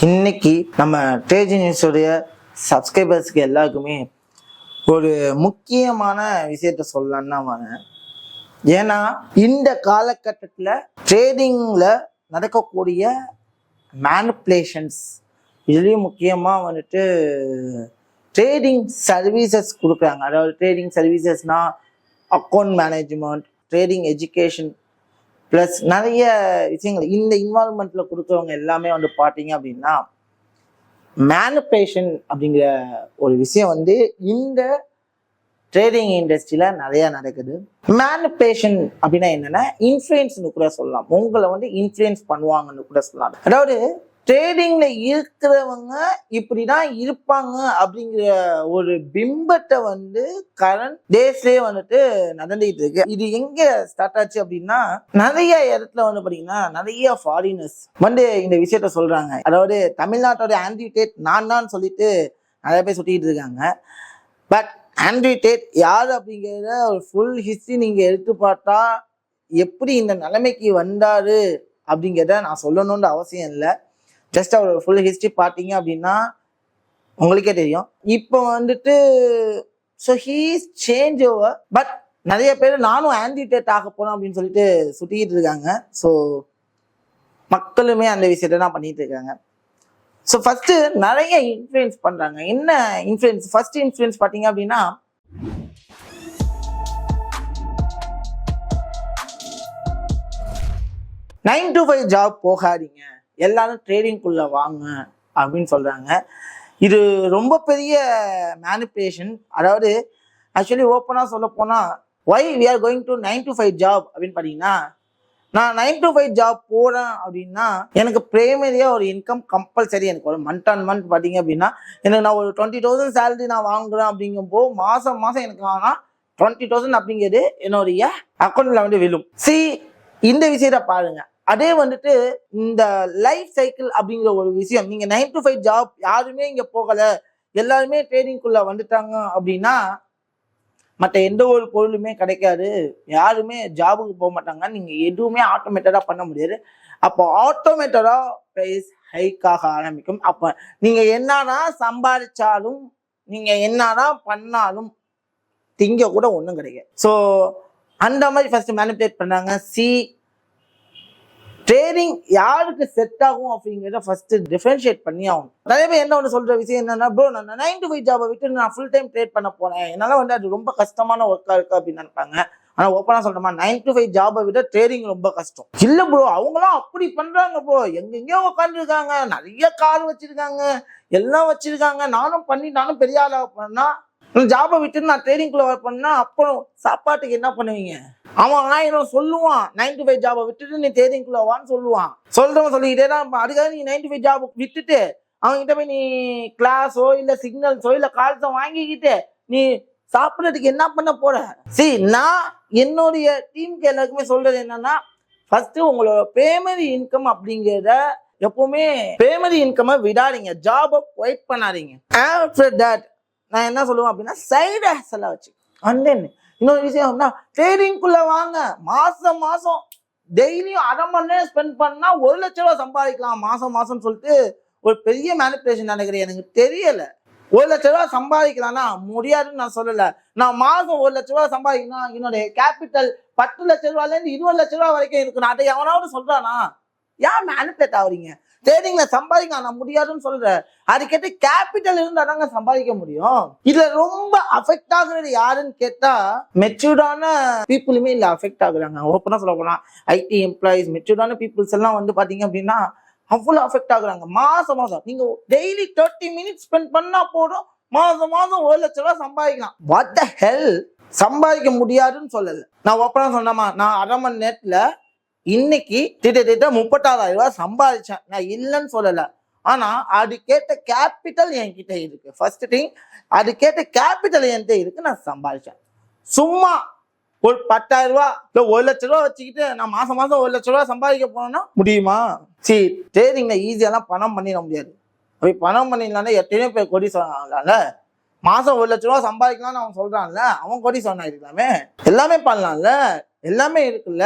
இன்னைக்கு நம்ம ட்ரேஜி நியூஸோடைய சப்ஸ்கிரைபர்ஸ்க்கு எல்லாருக்குமே ஒரு முக்கியமான விஷயத்த சொல்லலான்னு வரேன். ஏன்னா இந்த காலகட்டத்தில் ட்ரேடிங்கில் நடக்கக்கூடிய மேனிப்புலேஷன்ஸ், இதுலேயும் முக்கியமாக ட்ரேடிங் சர்வீசஸ் கொடுக்குறாங்க. அதாவது ட்ரேடிங் சர்வீசஸ்னால் account management, trading education, plus நிறைய விஷயங்கள் இந்த இன்வால்மெண்ட்டில் கொடுக்குறவங்க எல்லாமே பார்த்தீங்க அப்படின்னா மேனிப்புலேஷன் அப்படிங்கிற ஒரு விஷயம் இந்த ட்ரேடிங் இண்டஸ்ட்ரியில் நிறையா நடக்குது. மேனிப்புலேஷன் அப்படின்னா என்னென்னா இன்ஃப்ளூயன்ஸ்னு கூட சொல்லலாம். உங்களை இன்ஃப்ளூயன்ஸ் பண்ணுவாங்கன்னு கூட சொல்லலாம். அதாவது ட்ரேடிங்ல இருக்கிறவங்க இப்படிதான் இருப்பாங்க அப்படிங்கிற ஒரு பிம்பத்தை கரண்ட் டேஸ்லயே நடந்துட்டு இருக்கு. இது எங்க ஸ்டார்ட் ஆச்சு அப்படின்னா, நிறைய இடத்துல பாத்தீங்கன்னா நிறைய ஃபாரினர்ஸ் இந்த விஷயத்த சொல்றாங்க. அதாவது தமிழ்நாட்டோட ஆண்ட்ரூ டேட் நான் தான் சொல்லிட்டு நிறைய பேர் சுத்திட்டு இருக்காங்க. பட் ஆண்ட்ரூ டேட் யார் அப்படிங்கிறத ஒரு ஃபுல் ஹிஸ்டரி நீங்க எடுத்து பார்த்தா எப்படி இந்த நிலைமைக்கு வந்தாரு அப்படிங்கிறத நான் சொல்லணும்னு அவசியம் இல்லை. ஜஸ்ட் அவர் ஃபுல் ஹிஸ்ட்ரி பார்த்தீங்க அப்படின்னா உங்களுக்கே தெரியும். இப்போ so he's change over. But நிறைய பேர் நானும் ஆன்டிடேட் ஆக போனோம் அப்படின்னு சொல்லிட்டு சுட்டிக்கிட்டு இருக்காங்க. ஸோ மக்களுமே அந்த விஷயத்த தான் பண்ணிட்டு இருக்காங்க. ஸோ ஃபர்ஸ்ட் நிறைய இன்ஃப்ளூயன்ஸ் பண்றாங்க. என்ன இன்ஃப்ளூயன்ஸ்? ஃபர்ஸ்ட் இன்ஃப்ளூயன்ஸ் பார்த்தீங்க அப்படின்னா, 9 to 5 ஜாப் போகாதீங்க, எல்லாரும் ட்ரேடிங்குள்ள வாங்க அப்படின்னு சொல்றாங்க. இது ரொம்ப பெரிய மேனிப்புலேஷன். அதாவது ஆக்சுவலி ஓப்பனா சொல்ல போனா, why we are going to 9 to 5 job அப்படின்னு பார்த்தீங்கன்னா, நான் 9 to 5 ஜாப் போறேன் அப்படின்னா எனக்கு பிரைமரியா ஒரு இன்கம் கம்பல்சரி. எனக்கு ஒரு மந்த் ஆன் மந்த் பார்த்தீங்க அப்படின்னா எனக்கு நான் ஒரு 20,000 சேலரி நான் வாங்குறேன். அப்படிங்கும்போது மாசம் மாசம் எனக்கு ஆனால் 20,000 அப்படிங்கிறது என்னுடைய அக்கௌண்ட்ல விழும். இந்த விஷயத்த பாருங்க. அதே இந்த லைஃப் சைக்கிள் அப்படிங்கிற ஒரு விஷயம், நீங்க 9 to 5 ஜாப் யாருமே இங்க போகல, எல்லாருமே ட்ரேடிங்குள்ள வந்துட்டாங்க அப்படின்னா மற்ற எந்த ஒரு பொருளுமே கிடைக்காது, யாருமே ஜாபுக்கு போக மாட்டாங்க, நீங்க எதுவுமே ஆட்டோமேட்டடா பண்ண முடியாது. அப்போ ஆட்டோமேட்டடா பிரைஸ் ஹைக் ஆக ஆரம்பிக்கும். அப்ப நீங்க என்னதான் சம்பாதிச்சாலும், நீங்க என்னதான் பண்ணாலும் திங்க கூட ஒன்றும் கிடைக்காது. ஸோ அந்த மாதிரி ஃபர்ஸ்ட் மேனிபுலேட் பண்ணாங்க. ட்ரேடிங் யாருக்கு செட் ஆகும் அப்படிங்கிறத ஃபர்ஸ்ட் டிஃபரன்ஷியேட் பண்ணி ஆகும். நிறைய பேர் என்ன சொல்ற விஷயம் என்னன்னா, ப்ரோ நான் 9 to 5 ஜாபை விட்டு நான் ஃபுல் டைம் ட்ரேட் பண்ண போறேன், என்னால அது ரொம்ப கஷ்டமான ஒர்க்கா இருக்கு அப்படின்னு நினைப்பாங்க. ஆனா ஓப்பனா சொல்றேமா, 9 to 5 ஜாபை விட ட்ரேடிங் ரொம்ப கஷ்டம். இல்ல ப்ரோ அவங்களாம் அப்படி பண்றாங்க ப்ரோ, எங்கெங்கயோ உட்காந்துருக்காங்க, நிறைய கார் வச்சிருக்காங்க, எல்லாம் வச்சிருக்காங்க, நானும் பெரிய ஆளா பண்ணா ஜாபை விட்டு நான் ட்ரேடிங்குள்ள ஒர்க் பண்ணா அப்புறம் சாப்பாட்டுக்கு என்ன பண்ணுவீங்க? அவன் 1000 சொல்லுவான், 9 to 5 ஜாபை விட்டுட்டு நீ ட்ரேடிங்குள்ள வான்னு சொல்லுவான். சொல்றவன் சொல்லிக்கிட்டே தான். அதுக்காக நீ 9 to 5 ஜாப் விட்டுட்டு அவன்கிட்ட போய் நீ கிளாஸோ இல்ல சிக்னல்ஸோ இல்ல கால்ஸோ வாங்கிக்கிட்டு நீ சாப்பிட்றதுக்கு என்ன பண்ண போற? நான் என்னுடைய டீமுக்கு எல்லாருக்குமே சொல்றது என்னன்னா, ஃபர்ஸ்ட் உங்களோட பிரைமரி இன்கம் அப்படிங்கிறத எப்பவுமே பிரைமரி இன்கம் விடாதீங்க, ஜாபை குவைட் பண்ணாதீங்க. ஆஃப்டர் தட் நான் என்ன சொல்லுவேன் அப்படின்னா, சைடு ஹஸ்ஸலா வச்சு இன்னொரு விஷயம் ட்ரேடிங்குள்ள வாங்க. மாசம் மாசம் டெய்லியும் 1/2 மணி நேரம் ஸ்பெண்ட் பண்ணா 1 லட்ச ரூபா சம்பாதிக்கலாம் மாசம் சொல்லிட்டு ஒரு பெரிய மேனிபுலேஷன் நினைக்கிறேன். எனக்கு தெரியல. 1 லட்ச ரூபா சம்பாதிக்கலாம்னா முடியாதுன்னு நான் சொல்லல. நான் மாசம் 1 லட்ச ரூபா சம்பாதிக்கணும், என்னுடைய கேபிட்டல் 10 லட்ச ரூபாயில இருந்து 20 லட்ச ரூபா வரைக்கும் இருக்கணும். அதை எவனாவது சொல்றானா? ஏன் மேனிபுலேட் ஆகுறீங்க? ட்ரேடிங்ல சம்பாதிக்க நான் முடியாதுன்னு சொல்றேன். அது கேட்டு கேபிட்டல் இருந்தாதாங்க சம்பாதிக்க முடியும். இதுல ரொம்ப அஃபெக்ட் ஆகுறது யாருன்னு கேட்டா, மெச்சூர்டான பீப்புளுமே இல்ல அஃபெக்ட் ஆகுறாங்க. ஓப்பனா சொல்ல போனா ஐடி எம்ப்ளாயிஸ், மெச்சூர்டான பீப்புள்ஸ் எல்லாம் பாத்தீங்க அப்படின்னா அவ்வளவு அஃபெக்ட் ஆகுறாங்க. மாசம் நீங்க டெய்லி 30 மினிட்ஸ் ஸ்பெண்ட் பண்ணா போதும், மாசம் 1 லட்ச ரூபாய் சம்பாதிக்கலாம். வாட் த ஹெல்? சம்பாதிக்க முடியாதுன்னு சொல்லல. நான் ஓப்பனா சொன்னமா, நான் 1/2 மணி நேரத்துல இன்னைக்கு திட்ட 36,000 ரூபாய் சம்பாதிச்சேன். நான் இல்லைன்னு சொல்லல. ஆனா அது கேட்ட கேபிட்டல் என்கிட்ட இருக்கு. ஃபர்ஸ்ட் திங், அது கேட்ட கேபிட்டல் என்கிட்ட இருக்கு, நான் சம்பாதிச்சேன். சும்மா ஒரு 10,000 ரூபாய் இல்ல 1 லட்ச ரூபாய் வச்சுக்கிட்டு நான் மாசம் 1 லட்ச ரூபாய் சம்பாதிக்க போனோம்னா முடியுமா? ட்ரேடிங்ல ஈஸியெல்லாம் பணம் பண்ணிட முடியாது. அப்படி பணம் பண்ணிடலாம்னா எத்தனையோ பேர் கொடி சொன்னாங்கல்ல, மாசம் 1 லட்ச ரூபாய் சம்பாதிக்கலாம்னு அவன் சொல்றான்ல, அவன் கொடி சொன்னா இருக்கலாமே, எல்லாமே பண்ணலாம்ல, எல்லாமே இருக்குல்ல.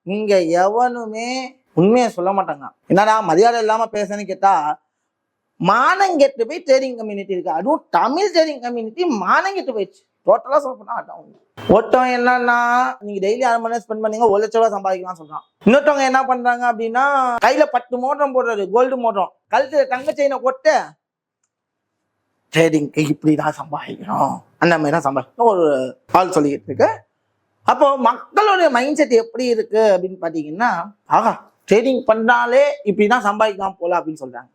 இங்க எவனுமே உண்மையை சொல்ல மாட்டாங்க. என்னடா மரியாதை இல்லாம பேசன்னு கேட்டா, மானங்கெட்டு போய் ட்ரேடிங் கம்யூனிட்டி இருக்கு. அதுவும் தமிழ் ட்ரேடிங் கம்யூனிட்டி மானங்கெட்டு போயிடுச்சு. டோட்டலா சொல்ல போனா அதான். ஒருத்தவங்க என்னன்னா நீங்க டெய்லி 6 மணி நேரம் ஸ்பெண்ட் பண்ணீங்க 1 லட்ச ரூபாய் சம்பாதிக்கலாம் சொல்றான். இன்னொருத்தவங்க என்ன பண்றாங்க அப்படின்னா கையில 10 மோதிரம் போடுறது, கோல்டு மோதிரம், கழுத்துல தங்க செயினை போட்டு ட்ரேடிங்க்கு இப்படிதான் சம்பாதிக்கணும், அந்த மாதிரி தான் சம்பாதிக்கணும் ஒரு ஆள் சொல்லிக்கிட்டு இருக்கு. அப்போ மக்களுடைய மைண்ட் செட் எப்படி இருக்கு அப்படின்னு பாத்தீங்கன்னா, ஆகா ட்ரேடிங் பண்ணாலே இப்படிதான் சம்பாதிக்கலாம் போல அப்படின்னு சொல்றாங்க.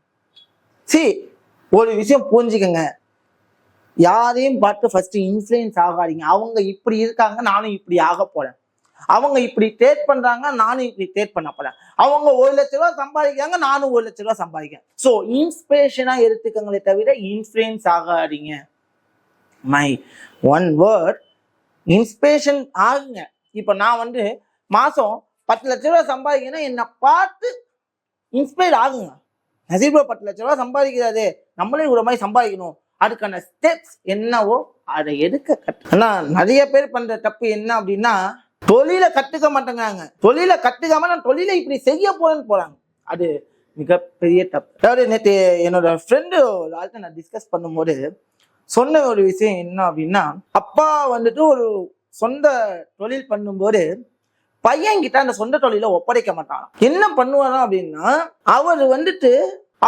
ஒரு விஷயம் புரிஞ்சுக்கங்க, யாரையும் பார்த்து ஃபர்ஸ்ட் இன்ஃப்ளூயன்ஸ் ஆகாதீங்க. அவங்க இப்படி இருக்காங்க, நானும் இப்படி ஆக போறேன். அவங்க இப்படி ட்ரேட் பண்றாங்க, நானும் இப்படி ட்ரேட் பண்ண போறேன். அவங்க 1 லட்ச ரூபாய் சம்பாதிக்கிறாங்க, நானும் 1 லட்ச ரூபாய் சம்பாதிக்கிறேன். ஸோ இன்ஸ்பிரேஷனா எடுத்துக்கங்களே தவிர இன்ஃப்ளூயன்ஸ் ஆகாதீங்க. மை ஒன் வேர்ட், இன்ஸ்பிரேஷன் ஆகுங்க. இப்போ நான் மாசம் 10 லட்ச ரூபாய் சம்பாதிக்கிறேன்னா என்னை பார்த்து இன்ஸ்பயர் ஆகுங்க. நசீர் 10 லட்ச ரூபாய் சம்பாதிக்கிறாரு, நம்மளே ஒரு மாதிரி சம்பாதிக்கணும், அதுக்கான ஸ்டெப்ஸ் என்னவோ அதை எடுக்க கட்டு. ஆனா நிறைய பேர் பண்ற தப்பு என்ன அப்படின்னா தொழிலை கத்துக்க மாட்டேங்கிறாங்க. தொழிலை கத்துக்காம நான் தொழிலை இப்படி செய்ய போறேன்னு போறாங்க. அது மிகப்பெரிய தப்பு. அதாவது நேற்று என்னோட ஃப்ரெண்டு ஒரு ஆள்கிட்ட நான் டிஸ்கஸ் பண்ணும்போது சொன்ன ஒரு விஷயம் என்ன அப்படின்னா, அப்பா ஒரு சொந்த தொழில் பண்ணும்போது பையன் கிட்ட அந்த சொந்த தொழிலை ஒப்படைக்க மாட்டான். என்ன பண்ணுவாரா அப்படின்னா,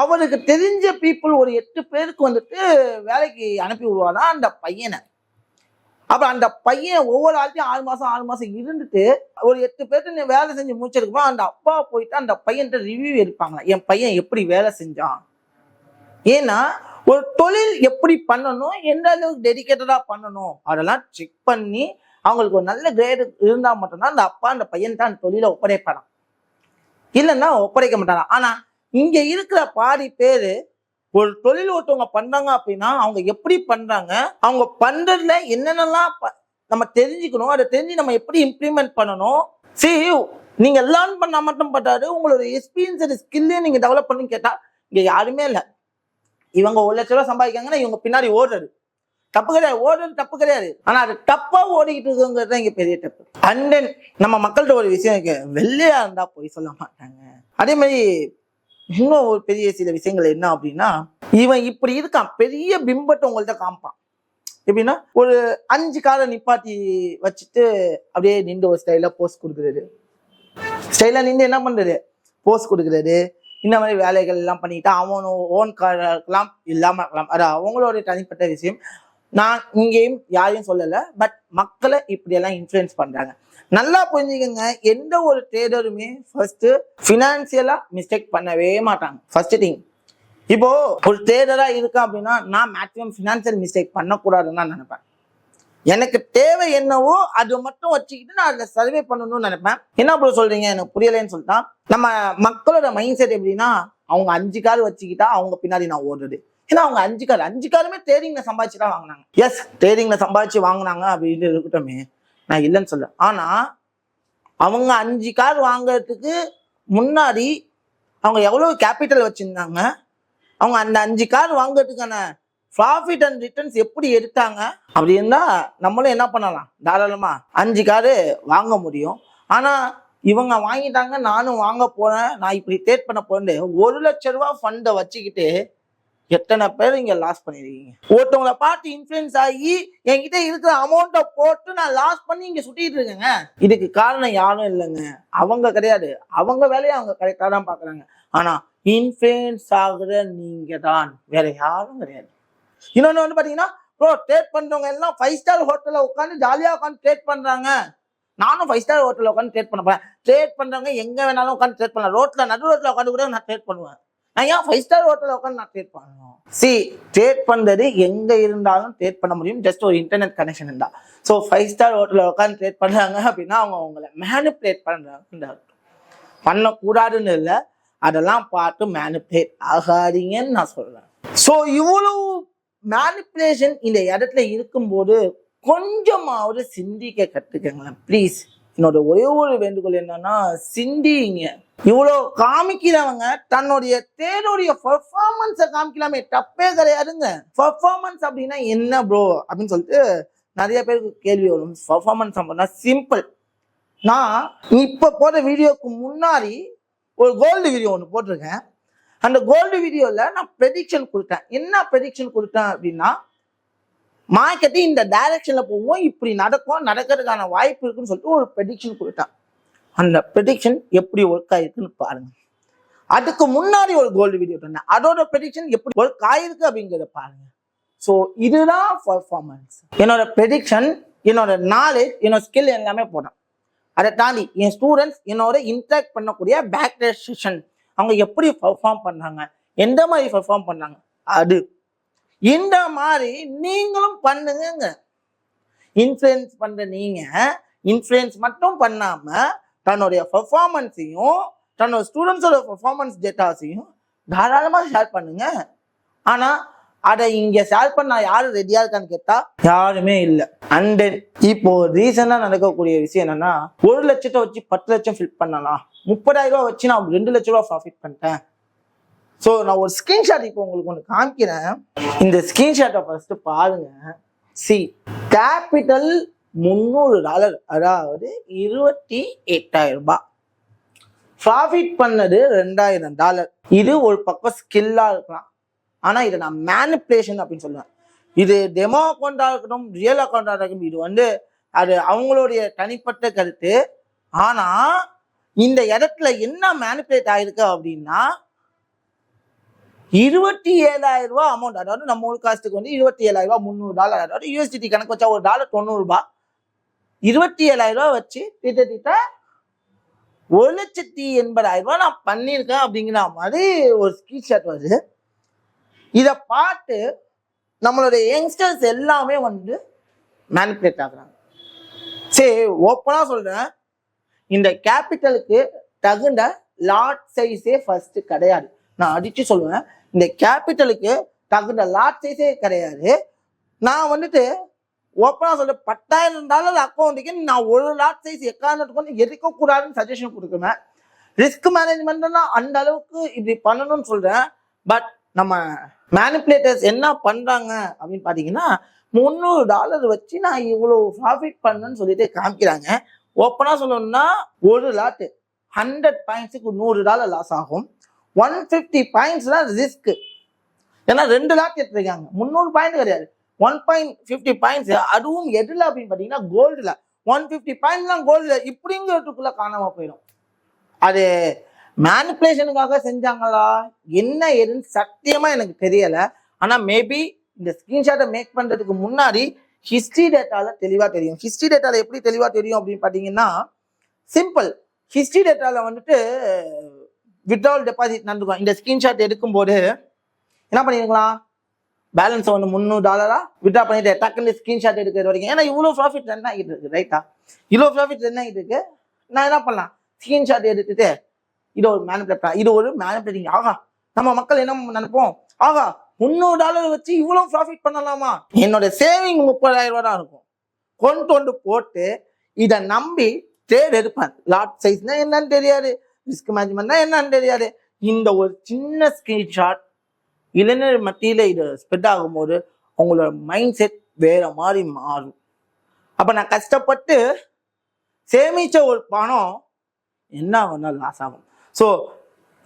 அவருக்கு தெரிஞ்ச பீப்புள் ஒரு 8 பேருக்கு வேலைக்கு அனுப்பி விடுவாரா அந்த பையனை. அப்ப அந்த பையன் ஒவ்வொரு ஆள்கிட்டையும் 6 மாசம் இருந்துட்டு ஒரு 8 பேர்த்து வேலை செஞ்சு முடிச்சிருக்குமா அந்த அப்பா போயிட்டு அந்த பையன்கிட்ட ரிவ்யூ எடுப்பாங்களா, என் பையன் எப்படி வேலை செஞ்சான். ஏன்னா ஒரு தொழில் எப்படி பண்ணணும், எந்த அளவுக்கு டெடிகேட்டடா பண்ணணும், அதெல்லாம் செக் பண்ணி அவங்களுக்கு ஒரு நல்ல கிரேடு இருந்தா மட்டும்தான் அந்த அப்பா அந்த பையன் தான் அந்த தொழிலை ஒப்படைப்பாராம். இல்லைன்னா ஒப்படைக்க மாட்டாராம். ஆனா இங்க இருக்கிற பாதி பேரு ஒரு தொழில் ஒருத்தவங்க பண்றாங்க அப்படின்னா அவங்க எப்படி பண்றாங்க, அவங்க பண்றதுல என்னென்னலாம் நம்ம தெரிஞ்சுக்கணும், அதை தெரிஞ்சு நம்ம எப்படி இம்ப்ளிமெண்ட் பண்ணணும். நீங்க லேர்ன் பண்ணா மட்டும் பட்டாரு, உங்களோட எக்ஸ்பீரியன்ஸ் ஸ்கில்லையும் நீங்க டெவலப் பண்ணி கேட்டா இங்க யாருமே இல்லை. இவங்க 1 லட்ச ரூபாய் சம்பாதிக்காங்கன்னா இவங்க பின்னாடி ஓடுறது தப்பு கிடையாது, ஓடுறது தப்பு கிடையாது. ஆனா அது தப்பா ஓடிக்கிட்டு இருக்குங்கிறது இங்க பெரிய தப்பு. அண்ட் தென் நம்ம மக்கள்கிட்ட ஒரு விஷயம் இருக்கு, வெள்ளையா இருந்தா போய் சொல்ல மாட்டாங்க. அதே மாதிரி இன்னும் ஒரு பெரிய சில விஷயங்கள் என்ன அப்படின்னா, இவன் இப்படி இருக்கான், பெரிய பிம்பத்தை உங்கள்கிட்ட காமிப்பான். எப்படின்னா ஒரு 5 காரை நிப்பாட்டி வச்சுட்டு அப்படியே நின்று ஒரு ஸ்டைலா போஸ்ட் கொடுக்குறது, ஸ்டைலா நின்று என்ன பண்றது போஸ்ட் கொடுக்குறது, இந்த மாதிரி வேலைகள் எல்லாம் பண்ணிட்டு அவன் ஓன் கார் இருக்கலாம் இல்லாம இருக்கலாம், அது அவங்களோட தனிப்பட்ட விஷயம். நான் இங்கேயும் யாரையும் சொல்லலை, பட் மக்களை இப்படியெல்லாம் இன்ஃப்ளூயன்ஸ் பண்றாங்க. நல்லா புரிஞ்சுக்கங்க, எந்த ஒரு ட்ரேடருமே ஃபர்ஸ்ட் ஃபினான்சியலா மிஸ்டேக் பண்ணவே மாட்டாங்க. ஃபர்ஸ்ட் திங், இப்போ ஒரு ட்ரேடரா இருக்கேன் அப்படின்னா நான் மேக்ஸிமம் ஃபினான்சியல் மிஸ்டேக் பண்ணக்கூடாதுன்னு தான் நினைப்பேன். எனக்கு தேவை என்னவோ அது மட்டும் வச்சுக்கிட்டு நான் அதில் சர்வே பண்ணணும்னு நினைப்பேன். என்ன ப்ரோ சொல்றீங்க, எனக்கு புரியலைன்னு சொல்லிட்டா, நம்ம மக்களோட மைண்ட் செட் எப்படின்னா, அவங்க 5 கார் வச்சுக்கிட்டா அவங்க பின்னாடி நான் ஓடுறது. ஏன்னா அவங்க 5 காருமே ட்ரேடிங்ல சம்பாதிச்சு தான் வாங்கினாங்க. எஸ், ட்ரேடிங்ல சம்பாதிச்சு வாங்கினாங்க அப்படின்னு இருக்கட்டுமே, நான் இல்லைன்னு சொல்ல. ஆனா அவங்க 5 கார் வாங்கறதுக்கு முன்னாடி அவங்க எவ்வளவு கேபிட்டல் வச்சிருந்தாங்க, அவங்க அந்த 5 கார் வாங்குறதுக்கான ப்ராஃபிட் அண்ட் ரிட்டர்ன்ஸ் எப்படி எடுத்தாங்க அப்படி இருந்தா நம்மளும் என்ன பண்ணலாம், தாராளமா 5 காரு வாங்க முடியும். ஆனா இவங்க வாங்கிட்டாங்க, நானும் வாங்க போறேன், நான் இப்படி ட்ரேட் பண்ண போறேன், 1 லட்ச ரூபாய் ஃபண்டை வச்சுக்கிட்டு எத்தனை பேர் இங்க லாஸ் பண்ணிருக்கீங்க. ஒருத்தவங்களை பார்த்து இன்ஃப்ளூயன்ஸ் ஆகி என்கிட்ட இருக்கிற அமௌண்ட்டை போட்டு நான் லாஸ் பண்ணி இங்க சுட்டிட்டு இருக்கேங்க. இதுக்கு காரணம் யாரும் இல்லைங்க, அவங்க கிடையாது. அவங்க வேலையை அவங்க கரெக்டா தான் பாக்குறாங்க. ஆனா இன்ஃப்ளூயன்ஸ் ஆகுற நீங்க தான், வேற யாரும் கிடையாது. இன்னொன்னு பாத்தீங்கன்னா, ப்ரோ ட்ரேட் பண்றவங்க எல்லாம் 5 ஸ்டார் ஹோட்டல்ல உட்காந்து ஜாலியா உட்காந்து ட்ரேட் பண்றாங்க. நானும் 5 ஸ்டார் ஹோட்டல்ல உட்காந்து ட்ரேட் பண்ண போறேன். ட்ரேட் பண்றவங்க எங்க வேணாலும் உட்காந்து ட்ரேட் பண்ணலாம். நடு ரோட்ல உட்காந்து கூட நான் ட்ரேட் பண்ணுவேன். நான் ஏன் 5 ஸ்டார் ஹோட்டல்ல உட்காந்து நான் ட்ரேட் பண்ணணும்? ட்ரேட் பண்றது எங்க இருந்தாலும் ட்ரேட் பண்ண முடியும், ஜஸ்ட் ஒரு இன்டர்நெட் கனெக்ஷன் இருந்தா. ஸோ 5 ஸ்டார் ஹோட்டல்ல உட்காந்து ட்ரேட் பண்றாங்க அப்படின்னா அவங்க உங்களை மேனிபுலேட் பண்றாங்க. பண்ணக்கூடாதுன்னு இல்லை, அதெல்லாம் பார்த்து மேனிபுலேட் ஆகாதீங்கன்னு நான் சொல்றேன். ஸோ இவ்வளவு மேனிபுலேஷன் இந்த இடத்துல இருக்கும்போது கொஞ்சமாவது சிந்திக்க கத்துக்கங்களேன் ப்ளீஸ். என்னோட ஒரே ஒரு வேண்டுகோள் என்னன்னா, சிந்திங்க. இவ்வளோ காமிக்கிறவங்க தன்னுடைய தேர்வுடைய பெர்ஃபார்மன்ஸை காமிக்கலாமே, தப்பே கிடையாதுங்க. பெர்ஃபார்மன்ஸ் அப்படின்னா என்ன ப்ரோ அப்படின்னு சொல்லிட்டு நிறைய பேருக்கு கேள்வி வரும். பெர்ஃபார்மன்ஸ் அப்படின்னா சிம்பிள். நான் இப்போ போட்ட வீடியோக்கு முன்னாடி ஒரு கோல்டு வீடியோ ஒன்று போட்டிருக்கேன். அந்த கோல்டு வீடியோல நான் ப்ரெடிக்ஷன் கொடுத்தேன். என்ன ப்ரெடிக்ஷன் கொடுத்தேன் அப்படின்னா, மார்க்கெட்டு இந்த டைரக்ஷன்ல போவோம், இப்படி நடக்கும், நடக்கிறதுக்கான வாய்ப்பு இருக்குன்னு சொல்லிட்டு ஒரு ப்ரெடிக்ஷன் கொடுத்தேன். அந்த ப்ரெடிக்ஷன் எப்படி ஒர்க் ஆயிருக்குன்னு பாருங்க. அதுக்கு முன்னாடி ஒரு கோல்டு வீடியோ பண்ணேன், அதோட ப்ரெடிக்ஷன் எப்படி ஒர்க் ஆயிருக்கு அப்படிங்கிறத பாருங்க. ஸோ இதுதான் பர்ஃபார்மன்ஸ். என்னோட ப்ரெடிக்ஷன், என்னோட நாலேஜ், என்னோட ஸ்கில் எல்லாமே போனேன். அதை தாண்டி என் ஸ்டூடெண்ட்ஸ் என்னோட இன்ட்ராக்ட் பண்ணக்கூடிய பேக்டேஜ் செஷன், அவங்க எப்படி பர்ஃபார்ம் பண்ணாங்க, எந்த மாதிரி பர்ஃபார்ம் பண்ணாங்க, அது இந்த மாதிரி நீங்களும் பண்ணுங்க. இன்ஃப்ளூயன்ஸ் பண்ற நீங்க இன்ஃப்ளூயன்ஸ் மட்டும் பண்ணாம தன்னுடைய பர்ஃபார்மன்ஸையும் தன்னோட ஸ்டூடெண்ட்ஸோட பர்ஃபார்மன்ஸ் டேட்டாஸையும் தாராளமா ஷேர் பண்ணுங்க. ஆனா அதை இங்க ஷேர் பண்ண யாரும் ரெடியா இருக்கான்னு கேட்டா யாருமே இல்லை. அண்ட் இப்போ ரீசனா நடக்கக்கூடிய விஷயம் என்னன்னா, 1 லட்சத்தை வச்சு 10 லட்சம் ஃபில் பண்ணலாம், 30,000 ரூபாய் வச்சு நான் 2 லட்ச ரூபா ப்ராஃபிட் பண்ணிட்டேன். ஸோ நான் ஒரு ஸ்கிரீன்ஷாட் இப்போ உங்களுக்கு ஒன்று காமிக்கிறேன். இந்த ஸ்கிரீன்ஷாட்டை ஃபர்ஸ்ட் பாருங்க. சி, கேபிட்டல் $300, அதாவது $28,000 ரூபாய். ப்ராஃபிட் பண்ணது $2,000. இது ஒரு பக்கம் ஸ்கில்லா இருக்கலாம், ஆனா இதை நான் மேனிப்புலேஷன் அப்படின்னு சொல்லுவேன். இது டெமோ அக்கௌண்டா இருக்கட்டும், ரியல் அக்கௌண்டா இருக்கட்டும், இது அது அவங்களுடைய தனிப்பட்ட கருத்து. ஆனா இந்த இடத்துல என்ன மேனிப்புலேட் ஆயிருக்கு அப்படின்னா, $27,000 ரூபாய் அமௌண்ட், அதாவது நம்ம ஊர் காஸ்ட்டுக்கு $27,000, $300, அதாவது யூஎஸ்டிடி கணக்கு வச்சா ஒரு டாலர் $90. $27,000 வச்சு திட்ட $1,80,000 நான் பண்ணியிருக்கேன் அப்படிங்கிற மாதிரி ஒரு ஸ்கிரீன்ஷாட் வருது. இதை பார்த்து நம்மளுடைய யங்ஸ்டர்ஸ் எல்லாமே மேனிப்புலேட் ஆகுறாங்க. சரி, ஓப்பனா சொல்றேன், இந்த கேபிட்டலுக்கு தகுந்த லாட் சைஸே ஃபர்ஸ்ட் கிடையாது. நான் அடிச்சு சொல்லுவேன், இந்த கேபிட்டலுக்கு தகுந்த லாட் சைஸே கிடையாது. நான் ஓப்பனா சொல்ல $10,000 அக்கௌண்ட்டுக்கு நான் ஒரு லாட் சைஸ் எக்காரணத்துக்கு எரிக்க கூடாதுன்னு சஜஷன் கொடுக்குறேன். ரிஸ்க் மேனேஜ்மெண்ட்னா அந்த அளவுக்கு இப்படி பண்ணணும்னு சொல்றேன். பட் நம்ம மேனிப்புலேட்டர்ஸ் என்ன பண்றாங்க அப்படின்னு பாத்தீங்கன்னா, $300 வச்சு நான் இவ்வளவு ப்ராஃபிட் பண்ணேன்னு சொல்லிட்டு காமிக்கிறாங்க. ஓப்பனா சொல்லணும்னா ஒரு லாட் 100 பாயிண்ட்ஸுக்கு $100 லாஸ் ஆகும். 150 பாயிண்ட்ஸ் தான் ரிஸ்க். ஏன்னா 2 லாட் எடுத்துருக்காங்க, 300 பாயிண்ட் கிடையாது, 1.50 பாயிண்ட்ஸ். அதுவும் எதுல அப்படின்னு பாத்தீங்கன்னா கோல்டுல 150 பாயிண்ட்ஸ் தான் கோல்டுல. இப்படிங்கிறதுக்குள்ள காணாம போயிடும். அது மேனிப்புலேஷனுக்காக செஞ்சாங்களா என்ன ஏதுன்னு சத்தியமா எனக்கு தெரியல. ஆனா மேபி இந்த ஸ்கிரீன்ஷாட்டை மேக் பண்றதுக்கு முன்னாடி ஹிஸ்டரி டேட்டால தெளிவா தெரியும். ஹிஸ்டரி டேட்டால எப்படி தெளிவா தெரியும் அப்படின்னு பாத்தீங்கன்னா, சிம்பிள். ஹிஸ்டரி டேட்டால வித்ட்ராவல் டெபாசிட் நடந்துக்கும். இந்த ஸ்கிரீன்ஷாட் எடுக்கும்போது என்ன பண்ணிருக்கலாம், பேலன்ஸ் $300 வித்ட்ரா பண்ணிட்டு டக்குன்னு ஸ்கிரீன்ஷாட் எடுக்கிறது வரைக்கும். ஏன்னா இவ்வளவு ப்ராஃபிட் ரன் ஆகிட்டு இருக்கு, ரைட்டா? இவ்வளவு ப்ராஃபிட் ரன் ஆகிட்டு இருக்கு. நான் என்ன பண்ணலாம், ஸ்கிரீன்ஷாட் எடுத்துட்டு இது ஒரு மேனிப்புலேட்டர், இது ஒரு மேனிப்புலேட்டிங். ஆகா, நம்ம மக்கள் என்ன நினைப்போம், ஆகா $300 வச்சு இவ்வளவு ப்ராஃபிட் பண்ணலாமா, என்னோட சேவிங் $30,000 தான் இருக்கும், கொண்டு போட்டு இதை நம்பி ட்ரேட் எடுப்பேன். லாட் சைஸ்னா என்னன்னு தெரியாது, ரிஸ்க் மேனேஜ்மெண்ட்னா என்னன்னு தெரியாது. இந்த ஒரு சின்ன ஸ்கிரீன்ஷாட் இளைஞர் மத்தியில இது ஸ்ப்ரெட் ஆகும்போது அவங்களோட மைண்ட் செட் வேற மாதிரி மாறும். அப்ப நான் கஷ்டப்பட்டு சேமிச்ச ஒரு பணம் என்ன ஆகும்னா லாஸ் ஆகும். ஸோ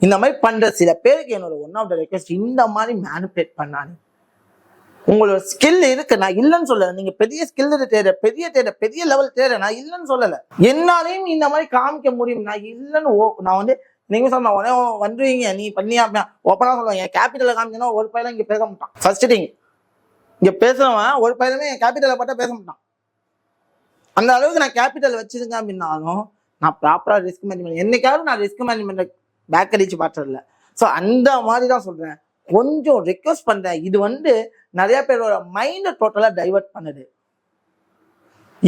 இந்த மாதிரி பண்ற சில பேருக்கு என்னோட ஒன் ஆஃப் த ரெக்வெஸ்ட், இந்த மாதிரி மேனிபுலேட் பண்ணாது. உங்களோட ஸ்கில் இருக்கு, நான் இல்லைன்னு சொல்லல. நீங்க பெரிய ஸ்கில் தேட, பெரிய லெவல் தேட, நான் இல்லைன்னு சொல்லல. என்னாலையும் இந்த மாதிரி காமிக்க முடியும். நான் இல்லைன்னு நான் நீங்க சொன்ன உடனே வந்துவீங்க, நீ பண்ணியா ஓப்பனா சொல்லுவேன். என் கேபிட்டலை காமிச்சனா ஒரு பையன் இங்க பேச மாட்டான். ஃபர்ஸ்ட் திங், இங்க பேசுறவன் ஒரு பையனுமே என் கேபிட்டலை பார்த்தா பேச மாட்டான். அந்த அளவுக்கு நான் கேபிட்டல் வச்சிருக்கேன் அப்படின்னாலும் நான் ப்ராப்பரா ரிஸ்க் மேனேஜ்மெண்ட், என்னைக்காவது நான் ரிஸ்க் மேனேஜ்மெண்ட் பேக் அடிச்சு பார்த்ததில்ல. ஸோ அந்த மாதிரி தான் சொல்றேன். கொஞ்சம் ரெக்வஸ்ட் பண்றேன், இது நிறைய பேரோட மைண்டை டோட்டலா டைவர்ட் பண்ணுது.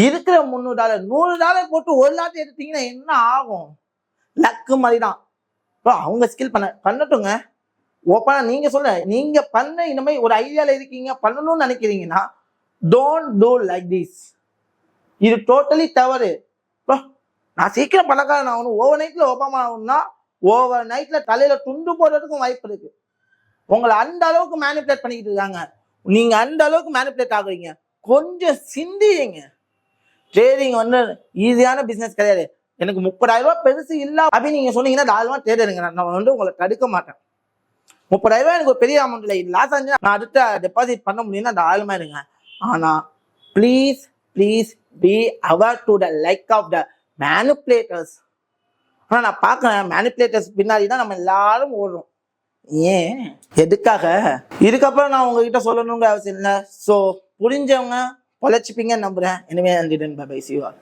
இருக்கிற $300 $100 போட்டு ஒரு லாட் எடுத்தீங்கன்னா என்ன ஆகும்? லக்கு மாதிரி தான். அவங்க ஸ்கில் பண்ணட்டுங்க. ஓப்பனா நீங்க சொல்ல, நீங்க பண்ண இந்த மாதிரி ஒரு ஐடியால இருக்கீங்க, பண்ணணும்னு நினைக்கிறீங்கன்னா டோன்ட் டூ லைக் திஸ். இது டோட்டலி தவறு. நான் சீக்கிரம் பணக்காரன் ஆகணும், ஓவர் நைட்ல ஒபாமா ஆகணும்னா ஓவர் நைட்ல தலையில துண்டு போடுறதுக்கும் வாய்ப்பு இருக்கு. உங்களை அந்த அளவுக்கு மேனிபுலேட் பண்ணிக்கிட்டு இருக்காங்க. நீங்க அந்த அளவுக்கு மேனிபுலேட் ஆகுறீங்க. கொஞ்சம் சிந்திங்க. ட்ரேடிங் ஈஸியான பிசினஸ் கிடையாது. எனக்கு $30,000 பெருசு இல்ல அப்படின்னு நீங்க சொன்னீங்கன்னா தாராளமா ட்ரேட் எடுங்க. நான் உங்களை தடுக்க மாட்டேன். 30,000 எனக்கு ஒரு பெரிய அமௌண்ட் இல்லை. இது லாஸ் ஆச்சு நான் அடுத்த டெபாசிட் பண்ண முடியும்னு அந்த ஆளுமா இருங்க. ஆனா please be aware to the like of the manipulators. ஆனா நான் பார்க்குறேன் மேனிப்புலேட்டர்ஸ் பின்னாடி தான் நம்ம எல்லாரும் ஓடுறோம். ஏன் எதுக்காக? இதுக்கப்புறம் நான் உங்ககிட்ட சொல்லணுங்கிற அவசியம் இல்லை. ஸோ புரிஞ்சவங்க பொழைச்சிப்பீங்கன்னு நம்புறேன். எனவே bye bye. See you all.